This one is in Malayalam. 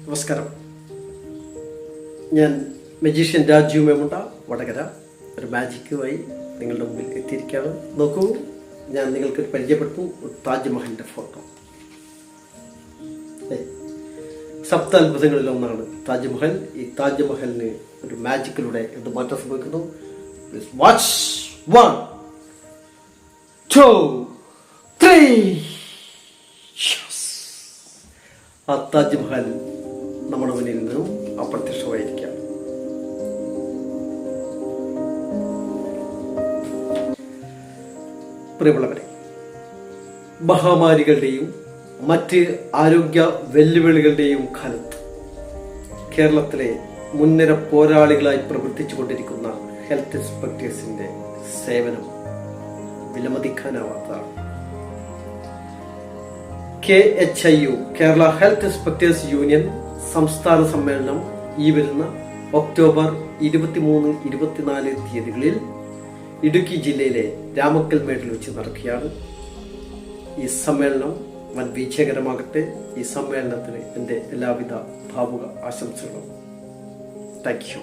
നമസ്കാരം. ഞാൻ മജീഷ്യൻ രാജു മേമുണ്ട, വടകര. ഒരു മാജിക്കുമായി നിങ്ങളുടെ മുമ്പിൽ എത്തിയിരിക്കുകയാണ്. നോക്കൂ, ഞാൻ നിങ്ങൾക്ക് പരിചയപ്പെടുത്തും താജ്മഹലിൻ്റെ ഫോട്ടോ. സപ്താത്ഭുതങ്ങളിൽ ഒന്നാണ് താജ്മഹൽ. ഈ താജ്മഹലിന് ഒരു മാജിക്കിലൂടെ എന്ത് മാറ്റം സംഭവിക്കുന്നു? വാച്ച് 1, 2, 3. ആ താജ്മഹൽ നമ്മുടെ മുന്നിൽ നിന്നും അപ്രത്യക്ഷമായിരിക്കാം. പ്രിയമുള്ളവരെ, മഹാമാരികളുടെയും മറ്റ് ആരോഗ്യ വെല്ലുവിളികളുടെയും കാലത്ത് കേരളത്തിലെ മുൻനിര പോരാളികളായി പ്രവർത്തിച്ചു കൊണ്ടിരിക്കുന്ന ഹെൽത്ത് ഇൻസ്പെക്ടേഴ്സിന്റെ സേവനം വിലമതിക്കാനാവാത്തതാണ്. KHIU Kerala health inspectors union സംസ്ഥാന സമ്മേളനം ഈ വരുന്ന ഒക്ടോബർ 23, 24 തീയതികളിൽ ഇടുക്കി ജില്ലയിലെ രാമക്കൽമേട്ടിൽ വെച്ച് നടക്കുകയാണ്. ഈ സമ്മേളനം വൻ വിജയകരമാകട്ടെ. ഈ സമ്മേളനത്തിന് എൻ്റെ എല്ലാവിധ ഭാവുക ആശംസകളും. Thank you.